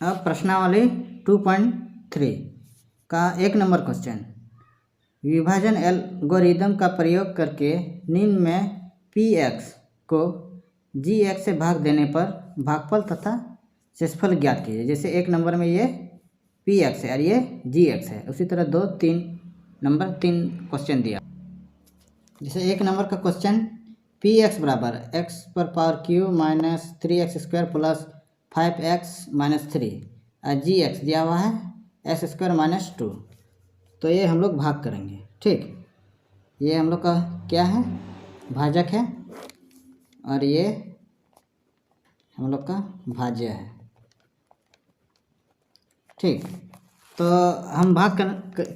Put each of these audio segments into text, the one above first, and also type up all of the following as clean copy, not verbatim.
अब प्रश्नावली 2.3 का 1 नंबर क्वेश्चन। विभाजन एल्गोरिदम का प्रयोग करके निम्न में px को gx से भाग देने पर भागफल तथा शेषफल ज्ञात कीजिए। जैसे 1 नंबर में ये px है और ये gx है, उसी तरह 2, 3 नंबर 3 क्वेश्चन दिया। जैसे 1 नंबर का क्वेश्चन px बराबर x पर power q minus 3x square plus 5x minus 3 और gx दिया हुआ है x स्क्वायर माइनस 2। तो ये हम लोग भाग करेंगे। ठीक, ये हम लोग का क्या है, भाजक है और ये हम लोग का भाज्य है। ठीक, तो हम भाग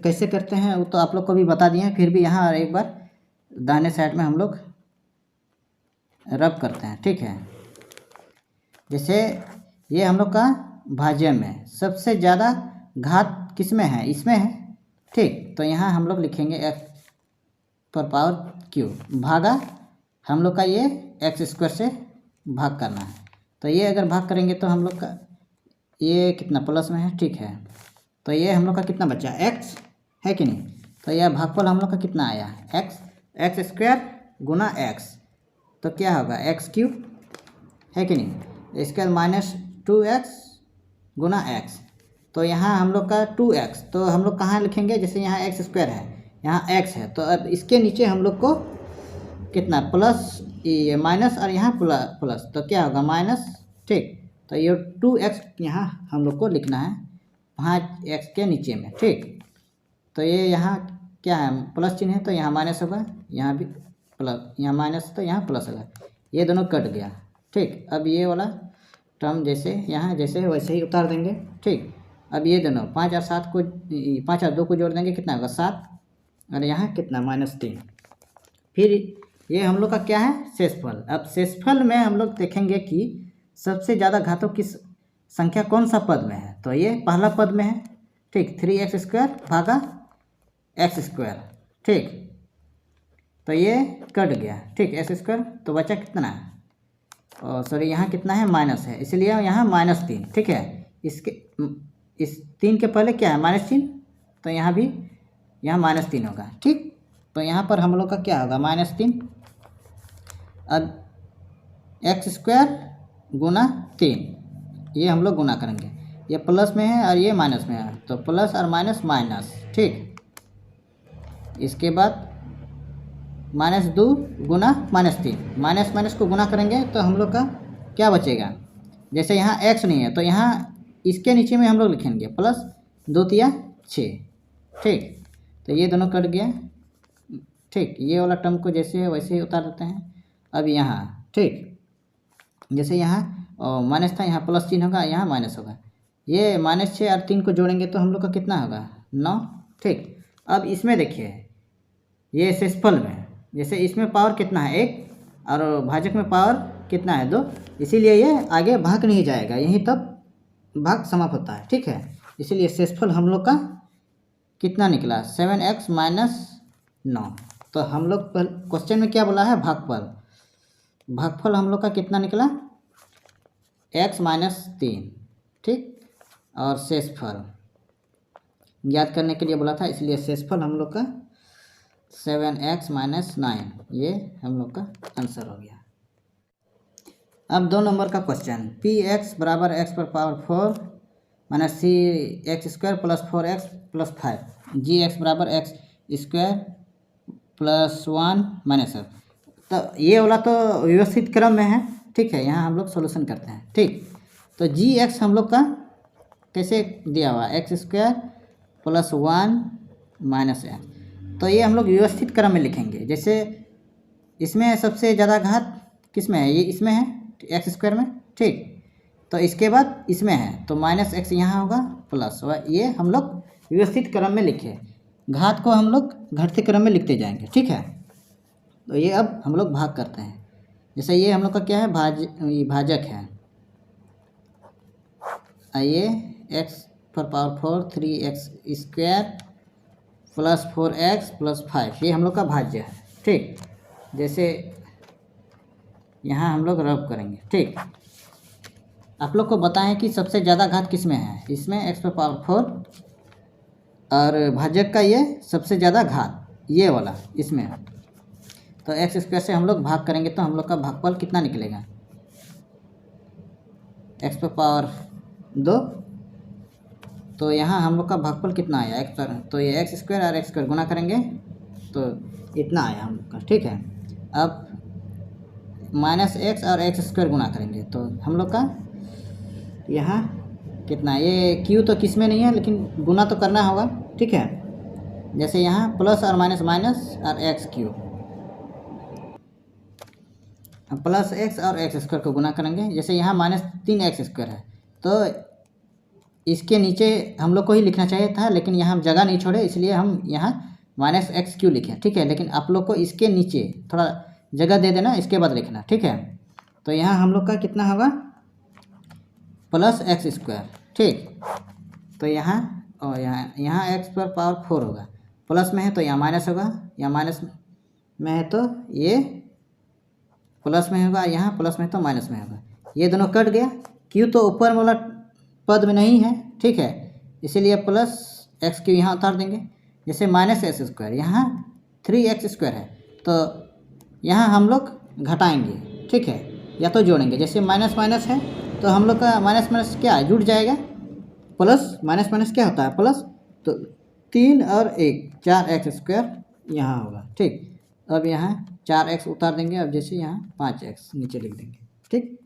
कैसे करते हैं वो तो आप लोग को भी बता दिए हैं, फिर भी यहाँ एक बार दाहिने साइड में हम लोग रब करते हैं। ठीक है, जैसे ये हम लोग का भाज्य में सबसे ज़्यादा घात किस में है, इसमें है। ठीक, तो यहाँ हम लोग लिखेंगे x पर पावर q भागा हम लोग का ये x स्क्वायर से भाग करना है। तो ये अगर भाग करेंगे तो हम लोग का ये कितना प्लस में है। ठीक है, तो ये हम लोग का कितना बचा, x है कि नहीं। तो यह भागफल हम लोग का कितना आया, x स्क्वायर गुना x, तो क्या होगा x क्यूब है कि नहीं। इसके बाद माइनस 2x गुना x, तो यहाँ हम लोग का 2x, तो हम लोग कहाँ लिखेंगे, जैसे यहाँ x स्क्वायर है, यहाँ x है, तो अब इसके नीचे हम लोग को कितना प्लस ये माइनस और यहाँ प्लस, तो क्या होगा माइनस। ठीक, तो ये 2x यहाँ हम लोग को लिखना है 5x के नीचे में। ठीक, तो ये यहाँ क्या है, प्लस चिन्ह है तो यहाँ माइनस होगा, यहाँ भी प्लस, यहाँ माइनस तो यहाँ प्लस होगा, ये दोनों कट गया। ठीक, अब ये वाला टर्म जैसे यहाँ जैसे वैसे ही उतार देंगे। ठीक, अब ये दोनों 5 और 7 को 5 और 2 को जोड़ देंगे, कितना होगा 7, और यहाँ कितना -3। फिर ये हम लोग का क्या है, शेषफल। अब शेषफल में हम लोग देखेंगे कि सबसे ज़्यादा घातों की संख्या कौन सा पद में है, तो ये पहला पद में है। ठीक, 3x स्क्वायर भागा x स्क्वायर। ठीक, तो ये कट गया। ठीक, x स्क्वायर, तो बचा कितना है, और सॉरी यहाँ कितना है, माइनस है, इसलिए यहाँ -3। ठीक है, इस 3 के पहले क्या है, माइनस चिन्ह, तो यहाँ भी यहाँ -3 होगा। ठीक, तो यहाँ पर हम लोग का क्या होगा, -3। अब x स्क्वायर गुना 3, ये हम लोग गुना करेंगे, ये प्लस में है और ये माइनस में है, तो प्लस और माइनस माइनस। ठीक, इसके बाद -2 गुना -3, माइनस माइनस को गुना करेंगे तो हम लोग का क्या बचेगा, जैसे यहाँ x नहीं है तो यहाँ इसके नीचे में हम लोग लिखेंगे प्लस 2 तिया 6। ठीक, तो ये दोनों कट गया। ठीक, ये वाला टर्म को जैसे है वैसे ही उतार देते हैं। अब यहाँ ठीक, जैसे यहाँ माइनस था, यहाँ प्लस चिन्ह होगा, यहाँ माइनस होगा, ये -6 और 3 को जोड़ेंगे तो हम लोग का कितना होगा, 9। ठीक, अब इसमें देखिए ये शेषफल में, जैसे इसमें पावर कितना है 1 और भाजक में पावर कितना है 2, इसीलिए ये आगे भाग नहीं जाएगा, यहीं तब भाग समाप्त होता है। ठीक है, इसीलिए शेषफल हम लोग का कितना निकला, 7x माइनस 9। तो हम लोग क्वेश्चन में क्या बोला है, भागफल, भागफल हम लोग का कितना निकला, x -3। ठीक, और शेषफल ज्ञात करने के लिए बोला था, इसलिए शेषफल हम लोग का 7x माइनस 9, ये हम लोग का आंसर हो गया। अब 2 नंबर का क्वेश्चन, px बराबर x पर power 4 minus 3x square plus 4x plus 5, gx बराबर x स्क्वायर प्लस 1 माइनस 7। तो ये वाला तो व्यवस्थित क्रम में है। ठीक है, यहाँ हम लोग सॉल्यूशन करते हैं। ठीक, तो gx हम लोग का कैसे दिया हुआ, x स्क्वायर प्लस 1 माइनस 8, तो ये हम लोग व्यवस्थित क्रम में लिखेंगे। जैसे इसमें सबसे ज़्यादा घात किस में है, ये इसमें है एक्स स्क्वायर में। ठीक, तो इसके बाद इसमें है तो -x यहाँ होगा प्लस, ये हम लोग व्यवस्थित क्रम में लिखे, घात को हम लोग घटते क्रम में लिखते जाएंगे। ठीक है, तो ये अब हम लोग भाग करते हैं। जैसे ये हम लोग का क्या है, भाजक है, ये x पर power 4 3x square plus 4x plus 5, ये हम लोग का भाज्य है। ठीक, जैसे यहाँ हम लोग रब करेंगे। ठीक, आप लोग को बताएं कि सबसे ज़्यादा घात किस में है, इसमें x⁴ और भाजक का ये सबसे ज़्यादा घात ये वाला इसमें। तो x² से हम लोग भाग करेंगे तो हम लोग का भागफल कितना निकलेगा, x⁴ 2। तो यहाँ हम लोग का भागफल कितना आया तो ये x² और x² गुना करेंगे तो इतना आया हम लोग का, ठीक है। अब -x और x² गुना करेंगे तो हम लोग का यहाँ कितना, ये q तो किस में नहीं है लेकिन गुना तो करना होगा, ठीक है। जैसे यहाँ प्लस और माइनस माइनस और x³ प्लस x और x² को गुना करेंगे। जैसे यहाँ -3x² है तो इसके नीचे हम लोग को ही लिखना चाहिए था, लेकिन यहाँ हम जगह नहीं छोड़े इसलिए हम यहाँ -x³ लिखे, ठीक है। लेकिन आप लोग को इसके नीचे थोड़ा जगह दे देना, इसके बाद लिखना, ठीक है। तो यहाँ हम लोग का कितना होगा +x², ठीक। तो यहाँ और यहाँ x⁴ होगा, प्लस में है तो यहाँ माइनस होगा, यहाँ माइनस में है तो ये प्लस में होगा, यहाँ प्लस में है तो माइनस में होगा। ये दोनों कट गया, q तो ऊपर वाला पद में नहीं है, ठीक है, इसीलिए +x³ यहाँ उतार देंगे। जैसे -x², यहाँ 3x² है तो यहाँ हम लोग घटाएंगे, ठीक है, या तो जोड़ेंगे। जैसे माइनस माइनस है तो हम लोग का माइनस माइनस क्या जुड़ जाएगा, प्लस माइनस माइनस क्या होता है प्लस, तो 3 और 1 4x² यहाँ होगा, ठीक। अब यहाँ 4x उतार देंगे, अब जैसे यहाँ 5x नीचे लिख देंगे, ठीक।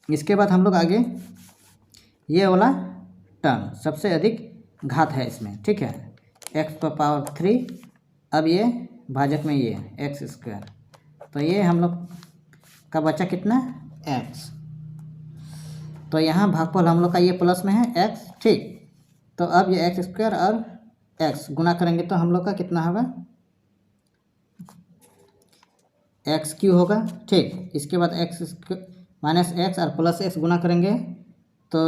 इसके बाद हम लोग आगे ये वाला टर्म सबसे अधिक घात है इसमें, ठीक है, x⁴ अब ये भाजक में ये x², तो ये हम लोग का बचा कितना x। तो यहाँ भागफल हम लोग का ये प्लस में है x, ठीक। तो अब ये x² और x गुना करेंगे तो हम लोग का कितना होगा x³ होगा, ठीक। इसके बाद -x और +x गुना करेंगे तो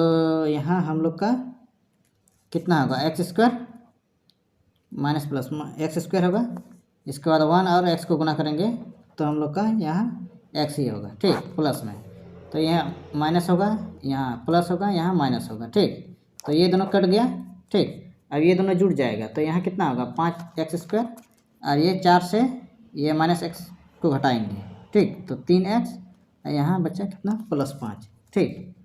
यहाँ हम लोग का कितना होगा x² माइनस प्लस x² होगा। इसके बाद 1 और x को गुना करेंगे तो हम लोग का यहाँ x ही होगा, ठीक, प्लस में। तो यहाँ माइनस होगा, यहाँ प्लस होगा, यहाँ माइनस होगा, ठीक। तो ये दोनों कट गया, ठीक। अब ये दोनों जुड़ जाएगा तो यहाँ कितना होगा 5x² और ये 4 से ये -x को घटाएंगे, ठीक, तो 3x और यहाँ बचा कितना +5, ठीक।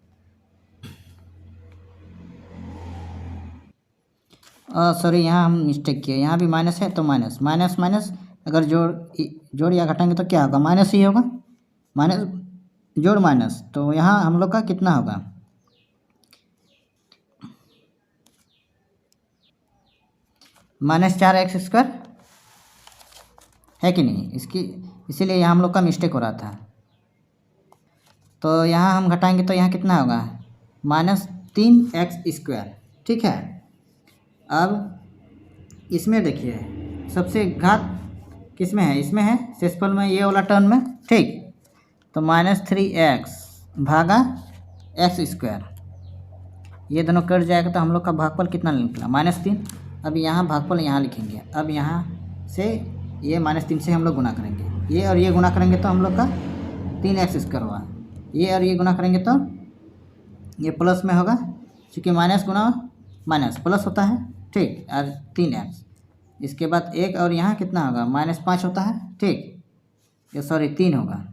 सॉरी यहाँ हम मिस्टेक किए, यहाँ भी माइनस है तो माइनस माइनस माइनस अगर जोड़ या घटाएंगे तो क्या होगा माइनस ही होगा, माइनस जोड़ माइनस। तो यहाँ हम लोग का कितना होगा -4x² है कि नहीं, इसीलिए यहाँ हम लोग का मिस्टेक हो रहा था। तो यहाँ हम घटाएंगे तो यहाँ कितना होगा -3x², ठीक है। अब इसमें देखिए सबसे घात किस में है, इसमें है शेषफल में, ये वाला टर्म में, ठीक। तो -3x भागा x², ये दोनों कट जाएगा तो हम लोग का भागफल कितना निकला -3। अब यहाँ भागफल यहाँ लिखेंगे, अब यहाँ से ये -3 से हम लोग गुना करेंगे, ये और ये गुना करेंगे तो हम लोग का 3x² हुआ, ये और ये गुना करेंगे तो ये प्लस में होगा, क्योंकि माइनस गुना माइनस प्लस होता है, ठीक, और 3x। इसके बाद 1 और यहाँ कितना होगा -5 होता है, ठीक, ये सॉरी 3 होगा,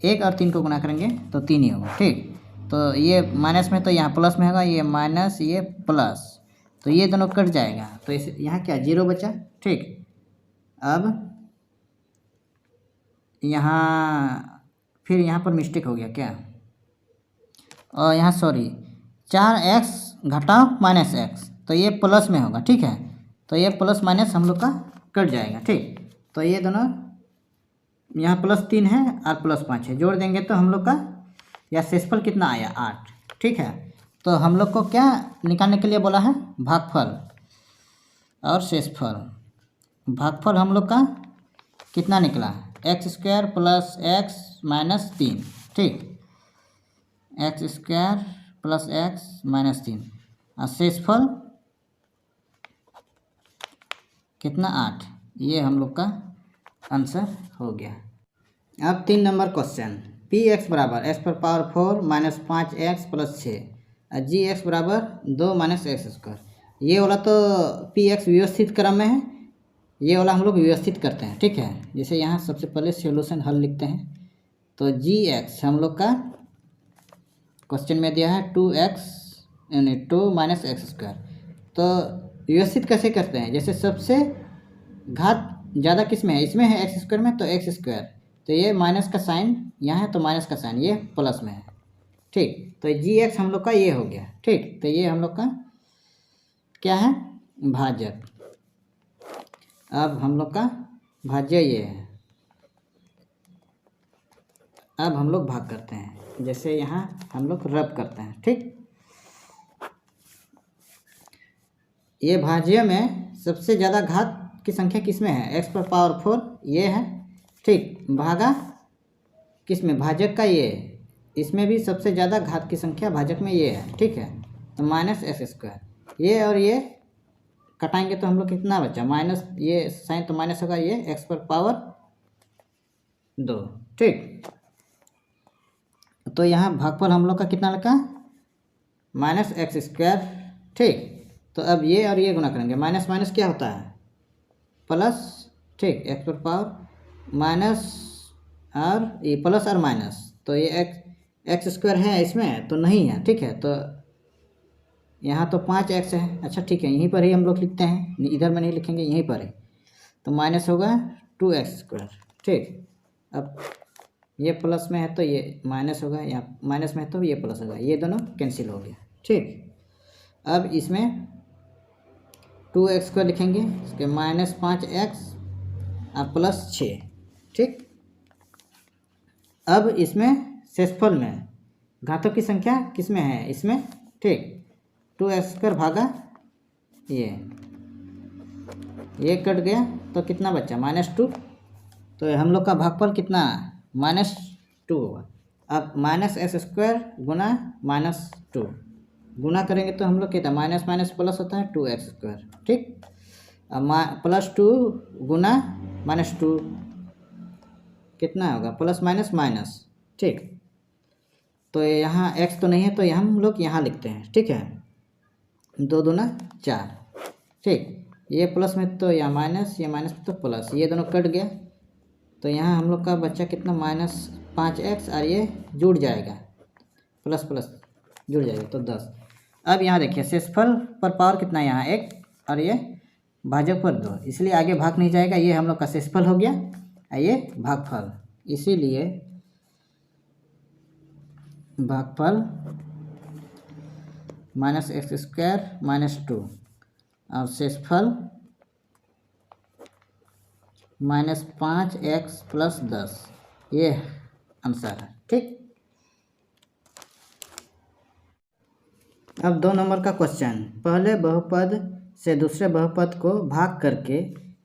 1 और 3 को गुना करेंगे तो 3 ही होगा, ठीक। तो ये माइनस में तो यहाँ प्लस में होगा, ये माइनस ये प्लस, तो ये दोनों कट जाएगा तो इस यहाँ क्या 0 बचा, ठीक। अब यहाँ फिर यहाँ पर मिस्टेक हो गया क्या, और यहाँ सॉरी 4x घटाओ -x, तो ये प्लस में होगा, ठीक है। तो ये प्लस माइनस हम लोग का कट जाएगा, ठीक। तो ये दोनों यहाँ +3 है और +5 है, जोड़ देंगे तो हम लोग का यह शेषफल कितना आया 8, ठीक है। तो हम लोग को क्या निकालने के लिए बोला है भागफल और शेषफल। भागफल हम लोग का कितना निकला x² + x - 3, ठीक, x² + x - 3 और शेषफल कितना 8, ये हम लोग का आंसर हो गया। अब 3 नंबर क्वेश्चन, पी एक्स बराबर एक्स पर पावर 4 माइनस 5x प्लस 6 जी एक्स बराबर 2 माइनस एक्स स्क्वायर। ये वाला तो पी एक्स व्यवस्थित क्रम में है, ये वाला हम लोग व्यवस्थित करते हैं, ठीक है। जैसे यहाँ सबसे पहले सॉल्यूशन हल लिखते हैं। तो जी एक्स हम लोग का क्वेश्चन में दिया है 2x यानी 2 माइनस एक्स स्क्वायर। तो व्यवस्थित कैसे करते हैं, जैसे सबसे घात ज़्यादा किस में है, इसमें है एक्स स्क्वायर में, तो एक्स स्क्वायर, तो ये माइनस का साइन यहाँ है तो माइनस का साइन ये प्लस में है, ठीक। तो जी एक्स हम लोग का ये हो गया, ठीक। तो ये हम लोग का क्या है, भाजक। अब हम लोग का भाज्य ये है। अब हम लोग भाग करते हैं, जैसे यहाँ हम लोग रब करते हैं, ठीक। ये भाज्य में सबसे ज़्यादा घात की संख्या किस में है, एक्स पर पावर 4 ये है, ठीक। भागा किस में, भाजक का ये, इसमें भी सबसे ज़्यादा घात की संख्या भाजक में ये है, ठीक है। तो माइनस एक्स स्क्वायर, ये और ये कटाएंगे तो हम लोग कितना बचा, माइनस, ये साइन तो माइनस होगा, ये एक्स पर पावर 2, ठीक। तो यहाँ भागफल हम लोग का कितना लगा, माइनस एक्स स्क्वायर, ठीक। तो अब ये और ये गुना करेंगे, माइनस माइनस क्या होता है, प्लस, ठीक। एक्स पर पावर माइनस और ये प्लस और माइनस, तो ये एक्स स्क्वायर है इसमें तो नहीं है, ठीक है। तो यहाँ तो 5x है, अच्छा ठीक है, यहीं पर ही हम लोग लिखते हैं, इधर में नहीं लिखेंगे, यहीं पर है। तो माइनस होगा 2x स्क्वायर, ठीक। अब ये प्लस में है तो ये माइनस होगा, यहाँ माइनस में है तो ये प्लस होगा, ये दोनों कैंसिल हो गया, ठीक। अब इसमें 2x स्क्वायर लिखेंगे, इसके माइनस 5x और प्लस 6, ठीक। अब इसमें शेषफल में घातों की संख्या किस में है, इसमें, ठीक। 2x स्क्वायर भागा ये कट गया तो कितना बचा, -2। तो हम लोग का भागफल कितना, -2 होगा। अब माइनस एक्स स्क्वायर गुना -2 गुना करेंगे तो हम लोग कितना, माइनस माइनस प्लस होता है 2x स्क्वायर, ठीक। अब +2 गुना -2 कितना होगा, प्लस माइनस माइनस, ठीक। तो यहाँ x तो नहीं है तो यहाँ हम लोग यहाँ लिखते हैं, ठीक है। 2 दूना 4, ठीक। ये प्लस में तो या माइनस, ये माइनस में तो प्लस, ये दोनों कट गया तो यहाँ हम लोग का बच्चा कितना, -5x और ये जुड़ जाएगा, प्लस प्लस जुड़ जाएगा तो 10। अब यहाँ देखिए शेषफल पर पावर कितना है, यहाँ 1 और ये भाजक पर 2, इसलिए आगे भाग नहीं जाएगा, ये हम लोग का शेषफल हो गया और ये भागफल, इसीलिए भागफल -x स्क्वायर -2 और शेषफल -5x + 10, ये आंसर है, ठीक। अब 2 नंबर का क्वेश्चन, पहले बहुपद से दूसरे बहुपद को भाग करके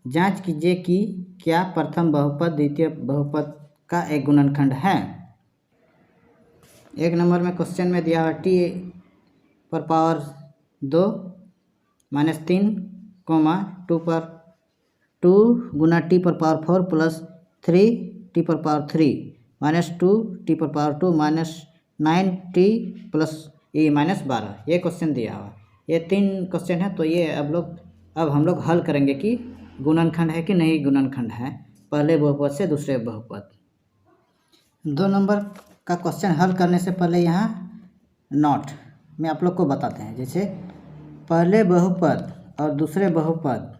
जांच कीजिए कि क्या प्रथम बहुपद द्वितीय बहुपद का एक गुणनखंड है। 1 नंबर में क्वेश्चन में दिया हुआ t पर पावर 2 -3 2 गुना t पर पावर 4 प्लस 3 t पर पावर 3 -2 t पर पावर 2 -9t प्लस ये -12, ये क्वेश्चन दिया हुआ। ये 3 क्वेश्चन है, तो ये अब हम लोग हल करेंगे कि गुणनखंड है कि नहीं गुणनखंड है, पहले बहुपद से दूसरे बहुपद। 2 नंबर का क्वेश्चन हल करने से पहले यहाँ नोट में आप लोग को बताते हैं, जैसे पहले बहुपद और दूसरे बहुपद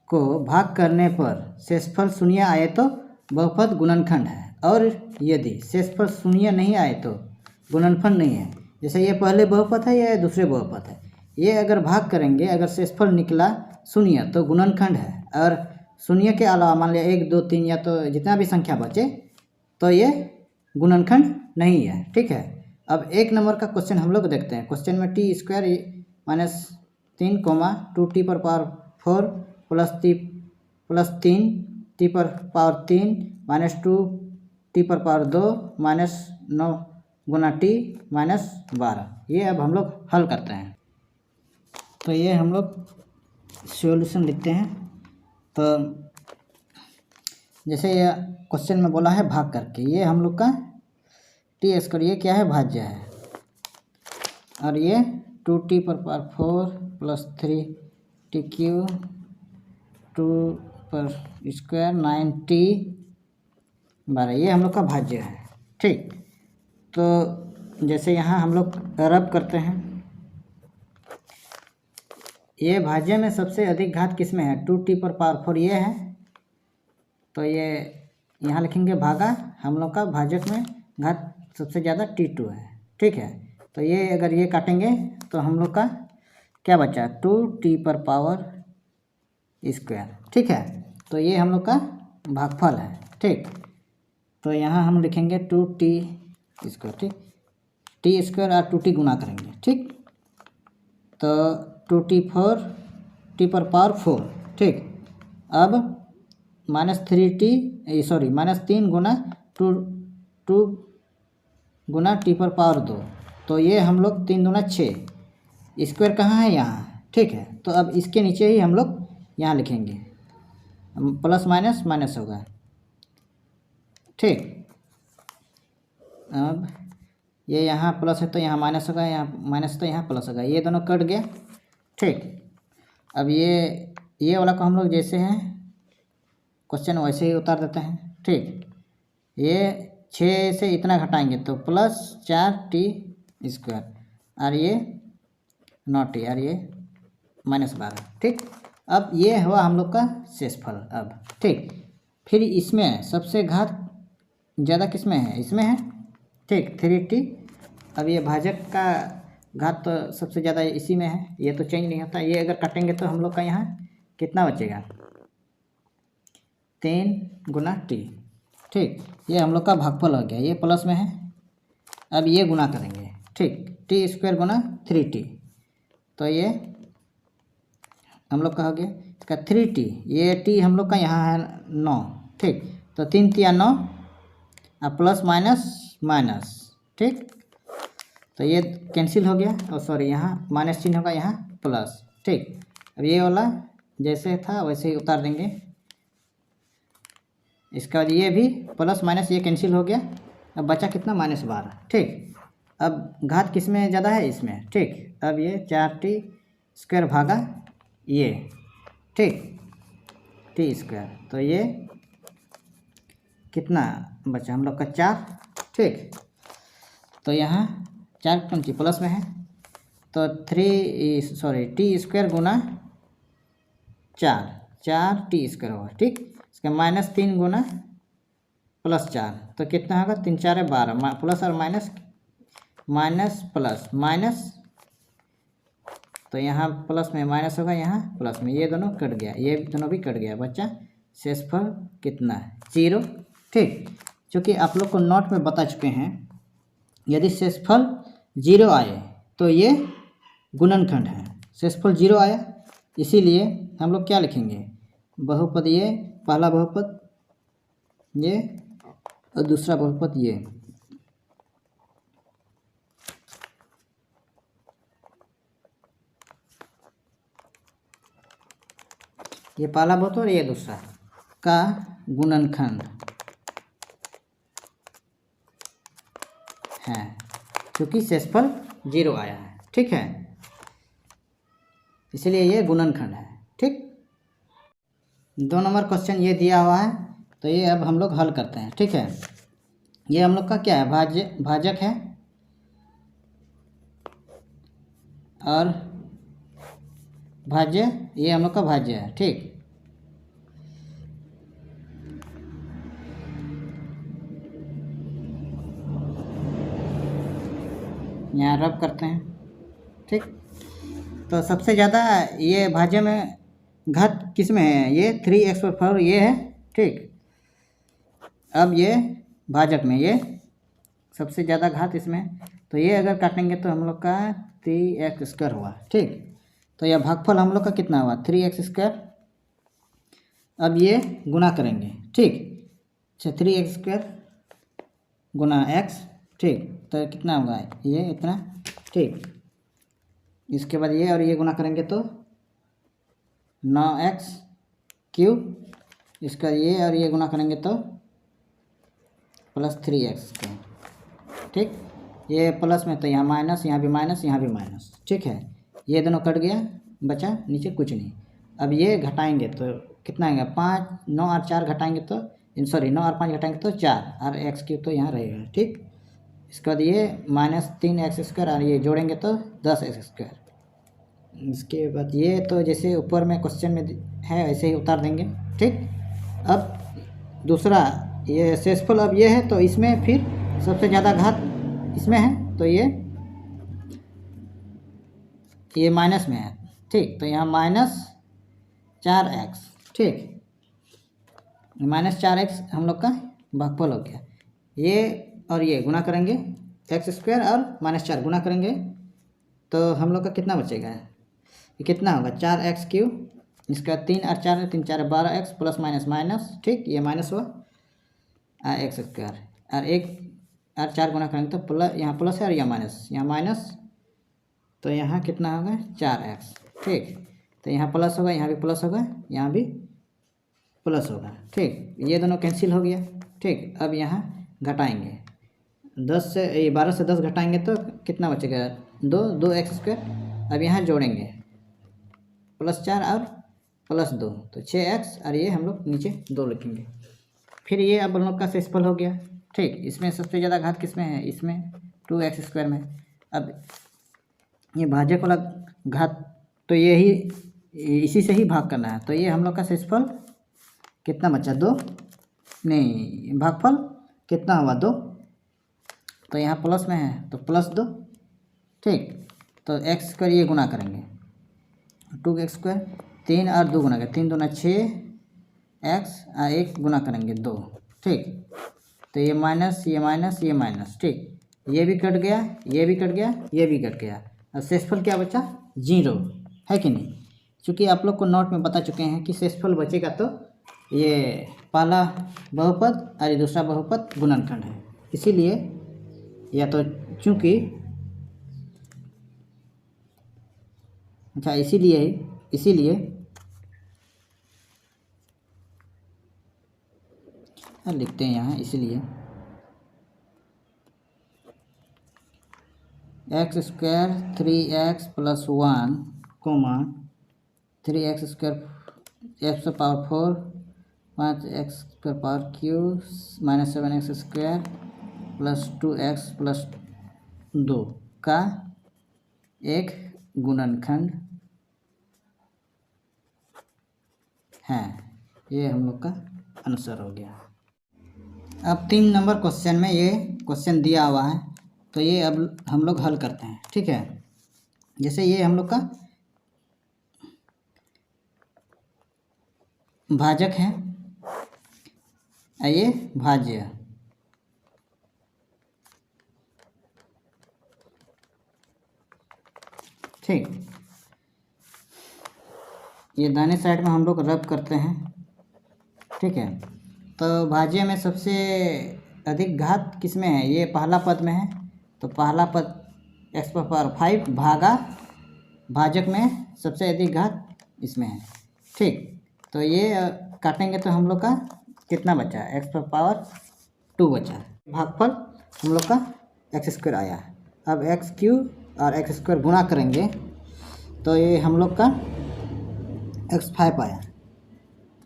को भाग करने पर शेषफल शून्य आए तो बहुपद गुणनखंड है, और यदि शेषफल शून्य नहीं आए तो गुणनखंड नहीं है। जैसे ये पहले बहुपद है, ये दूसरे बहुपद है, ये अगर भाग करेंगे, अगर शेषफल निकला शून्य तो गुणनखंड है, और शून्य के अलावा मान लिया 1 2 3 या तो जितना भी संख्या बचे तो ये गुणनखंड नहीं है, ठीक है। अब 1 नंबर का क्वेश्चन हम लोग देखते हैं। क्वेश्चन में t स्क्वायर -3 2t पर पावर 4 प्लस 3 t पर पावर 3 -2 t पर पावर 2 -9 गुना t -12, ये अब हम लोग हल करते हैं। तो ये हम लोग सॉल्यूशन लिखते हैं। तो जैसे ये क्वेश्चन में बोला है भाग करके, ये हम लोग का टी स्क्वायर ये क्या है, भाज्य है, और ये 2t पर पावर 4 प्लस 3t³ 2 पर स्क्वायर 9t 12, ये हम लोग का भाज्य है। ठीक, तो जैसे यहाँ हम लोग रब करते हैं, ये भाज्य में सबसे अधिक घात किस में है, 2t पर पावर 4 ये है, तो ये यहाँ लिखेंगे भागा, हम लोग का भाजक में घात सबसे ज़्यादा t2 है। ठीक है, तो ये अगर ये काटेंगे तो हम लोग का क्या बचा, 2t पर पावर स्क्वायर। ठीक है, तो ये हम लोग का भागफल है। ठीक, तो यहाँ हम लिखेंगे 2t स्क्वायर। ठीक, टी स्क्वायर और 2t गुना करेंगे। ठीक, तो 2t 4 t पर पावर 4। ठीक, अब -3 गुना 2 गुना टी पर पावर 2, तो ये हम लोग 3 दूना 6, स्क्वायर कहाँ है, यहाँ। ठीक है, तो अब इसके नीचे ही हम लोग यहाँ लिखेंगे, प्लस माइनस माइनस होगा। ठीक, अब ये यहाँ प्लस है तो यहाँ माइनस होगा, यहाँ माइनस तो यहाँ प्लस होगा, ये दोनों कट गया। ठीक, अब ये वाला को हम लोग जैसे हैं क्वेश्चन वैसे ही उतार देते हैं। ठीक, ये 6 से इतना घटाएंगे तो प्लस 4t स्क्वायर, और ये 9t, और ये -12। ठीक, अब ये हुआ हम लोग का शेषफल। अब ठीक, फिर इसमें सबसे घात ज़्यादा किस में है, इसमें है। ठीक, 3t। अब ये भाजक का घात तो सबसे ज़्यादा इसी में है, ये तो चेंज नहीं होता। ये अगर काटेंगे तो हम लोग का यहाँ कितना बचेगा, 3 गुना t। ठीक, ये हम लोग का भागफल हो गया, ये प्लस में है। अब ये गुना करेंगे। ठीक, टी स्क्वायर गुना 3t, तो ये हम लोग का हो गया इसका 3t, ये t हम लोग का यहाँ है 9। ठीक, तो 3 तिया 9 और प्लस माइनस माइनस। ठीक, तो ये कैंसिल हो गया, और सॉरी यहाँ माइनस चिन्ह होगा, यहाँ प्लस। ठीक, अब ये वाला जैसे था वैसे ही उतार देंगे। इसका बाद ये भी प्लस माइनस ये कैंसिल हो गया, अब बचा कितना, -12। ठीक, अब घात किस में ज़्यादा है, इसमें। ठीक, अब ये 4t स्क्वायर भागा ये, ठीक, टी स्क्वायर, तो ये कितना बचा हम लोग का 4। ठीक, तो यहाँ 4 पंची प्लस में है, तो टी स्क्वायर गुना 4t स्क्वायर होगा। ठीक, इसका -3 गुना +4, तो कितना होगा, 3 4 12, प्लस और माइनस माइनस प्लस माइनस, तो यहाँ प्लस में माइनस होगा, यहाँ प्लस में, ये दोनों कट गया, ये दोनों भी कट गया, बच्चा शेषफल कितना है, 0। ठीक, चूँकि आप लोग को नोट में बता चुके हैं, यदि शेषफल 0 आए तो ये गुणनखंड है। शेषफल 0 आया, इसीलिए हम लोग क्या लिखेंगे, बहुपद ये, पहला बहुपद ये और दूसरा बहुपद ये पहला बहुपद और ये दूसरा का गुणनखंड है, क्योंकि शेषफल 0 आया है। ठीक है, इसलिए ये गुणनखंड है। ठीक, 2 नंबर क्वेश्चन ये दिया हुआ है, तो ये अब हम लोग हल करते हैं। ठीक है, ये हम लोग का क्या है, भाजक है, और भाज्य, ये हम लोग का भाज्य है। ठीक, यहाँ रब करते हैं। ठीक, तो सबसे ज़्यादा ये भाज्य में घात किस में है, ये 3x/4 ये है। ठीक, अब ये भाजक में ये सबसे ज़्यादा घात इसमें, तो ये अगर काटेंगे तो हम लोग का 3x² हुआ। ठीक, तो यह भागफल हम लोग का कितना हुआ, 3x²। अब ये गुना करेंगे। ठीक, अच्छा 3x² गुना x। ठीक, तो कितना होगा, ये इतना। ठीक, इसके बाद ये और ये गुना करेंगे तो 9x³, इसका ये और ये गुना करेंगे तो +3x²। ठीक, ये प्लस में तो यहाँ माइनस, यहाँ भी माइनस, यहाँ भी माइनस, ठीक है। ये दोनों कट गया, बचा नीचे कुछ नहीं। अब ये घटाएंगे तो कितना आएगा, 5, 9 और 4 घटाएंगे तो सॉरी 9 और 5 घटाएंगे तो 4 और एक्स क्यूब तो यहाँ रहेगा, ठीक। इसके बाद ये -3x² और ये जोड़ेंगे तो 10x²। इसके बाद ये तो जैसे ऊपर में क्वेश्चन में है ऐसे ही उतार देंगे, ठीक। अब दूसरा ये शेषफल अब ये है तो इसमें फिर सबसे ज़्यादा घात इसमें है तो ये माइनस में है, ठीक। तो यहाँ -4x, ठीक, -4x हम लोग का भागफल हो गया। ये और ये गुना करेंगे x² और -4 गुना करेंगे तो हम लोग का कितना बचेगा, ये कितना होगा 4x³, इसका 3 और 4 3 4 12x प्लस माइनस माइनस, ठीक, ये माइनस हुआ x² और 1 और 4 गुना करेंगे तो प्लस, यहाँ प्लस है और यहाँ माइनस, यहाँ माइनस, तो यहाँ कितना होगा 4x, ठीक। तो यहाँ प्लस होगा, यहाँ भी प्लस होगा, यहाँ भी प्लस होगा, ठीक। ये दोनों कैंसिल हो गया, ठीक। अब यहाँ घटाएंगे 12 से 10 घटाएंगे तो कितना बचेगा 2x²। अब यहाँ जोड़ेंगे +4 और +2 तो 6x और ये हम लोग नीचे 2 लिखेंगे। फिर ये अब हम लोग का शेषफल हो गया, ठीक। इसमें सबसे ज़्यादा घात किस में है, इसमें 2x² में। अब ये भाजक वाला घात तो यही इसी से ही भाग करना है, तो ये हम लोग का शेषफल कितना बचा 2, नहीं भागफल कितना हुआ 2, तो यहाँ प्लस में है तो +2, ठीक। तो x² ये गुना करेंगे 2x², 3 और 2 गुना करेंगे, 3 दूना 6x और 1 गुना करेंगे 2, ठीक। तो ये माइनस, ये माइनस, ये माइनस, ठीक। ये भी कट गया, ये भी कट गया, ये भी कट गया। अब शेषफल क्या बचा 0, है कि नहीं। चूँकि आप लोग को नोट में बता चुके हैं कि शेषफल बचेगा तो ये पहला बहुपद और ये दूसरा बहुपद गुणनखंड है, इसीलिए या तो चूँकि अच्छा इसीलिए लिखते हैं यहाँ, इसीलिए x² 3x + 1, 3x² x⁴ 5x³ -7x² + 2x + 2 का एक गुणनखंड है। ये हम लोग का आंसर हो गया। अब 3 नंबर क्वेश्चन में ये क्वेश्चन दिया हुआ है तो ये अब हम लोग हल करते हैं, ठीक है। जैसे ये हम लोग का भाजक है, ये भाज्य, ठीक। ये दाहिने साइड में हम लोग रब करते हैं, ठीक है। तो भाज्य में सबसे अधिक घात किस में है, ये पहला पद में है, तो पहला पद x⁵ भागा भाजक में सबसे अधिक घात इसमें है, ठीक। तो ये काटेंगे तो हम लोग का कितना बचा, x⁵ बचा। भागफल हम लोग का x² आया। अब x³ और x² गुणा करेंगे तो ये हम लोग का x5 आया,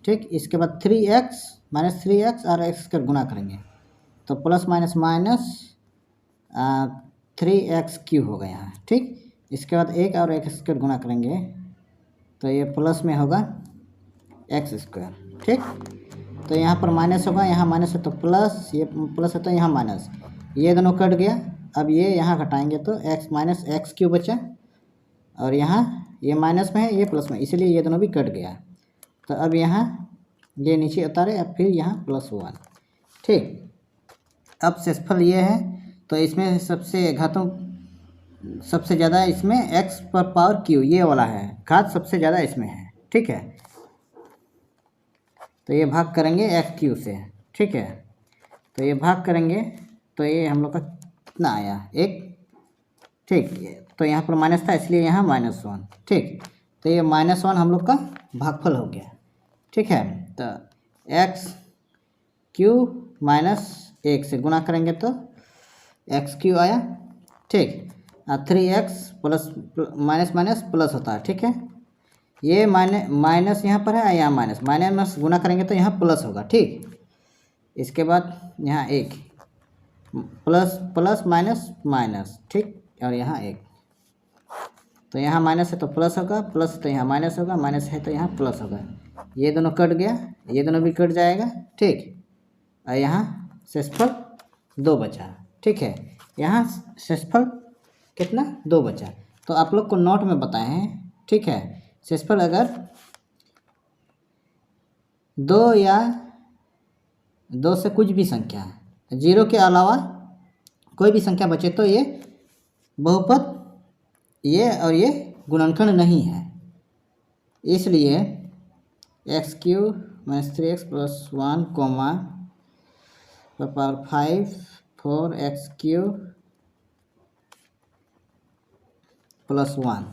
ठीक। इसके बाद 3x -3x और x² गुणा करेंगे तो प्लस माइनस माइनस 3x³ हो गया है, ठीक। इसके बाद 1 और x² गुणा करेंगे तो ये प्लस में होगा x², ठीक। तो यहाँ पर माइनस होगा, यहाँ माइनस है तो प्लस, ये प्लस है तो यहाँ माइनस, ये दोनों कट गया। अब ये यहाँ घटाएंगे तो x - x³ बचा और यहाँ ये माइनस में है, ये प्लस में, इसलिए ये दोनों भी कट गया। तो अब यहाँ ये नीचे उतारे, अब फिर यहाँ +1, ठीक। अब शेषफल ये है तो इसमें सबसे घातों सबसे ज़्यादा इसमें x⁴ ये वाला है, घात सबसे ज़्यादा इसमें है, ठीक है। तो ये भाग करेंगे x³ से, ठीक है। तो ये भाग करेंगे तो ये हम लोग का कितना आया 1, ठीक। तो यहाँ पर माइनस था इसलिए यहाँ -1, ठीक। तो ये -1 हम लोग का भागफल हो गया, ठीक है। तो x³ - 1 से गुणा करेंगे तो एक्स क्यू आया, ठीक। और 3x plus minus minus plus होता है, ठीक है। ये माइनस यहाँ पर है, यहाँ माइनस माइनस गुना करेंगे तो यहाँ प्लस होगा, ठीक। इसके बाद यहाँ एक प्लस प्लस माइनस माइनस, ठीक। और यहाँ एक, तो यहाँ माइनस है तो प्लस होगा, प्लस तो यहाँ माइनस होगा, माइनस है तो यहाँ प्लस होगा। ये दोनों कट गया, ये दोनों भी कट जाएगा, ठीक। और यहाँ शेषफल 2 बचा, ठीक है। यहाँ शेषफल कितना 2 बचा। तो आप लोग को नोट में बताए हैं, ठीक है। शेषफल अगर 2 या 2 से कुछ भी संख्या, 0 के अलावा कोई भी संख्या बचे तो ये बहुपद, ये और ये गुणनखंड नहीं है। इसलिए x cube minus 3x plus 1 comma power 5 4x cube plus 1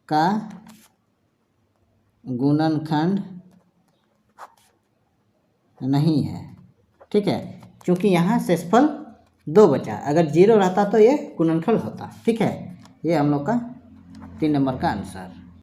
का गुणनखंड नहीं है, ठीक है। क्योंकि यहाँ शेषफल 2 बचा, अगर 0 रहता तो ये गुणनखंड होता, ठीक है। ये हम लोग का 3 नंबर का आंसर।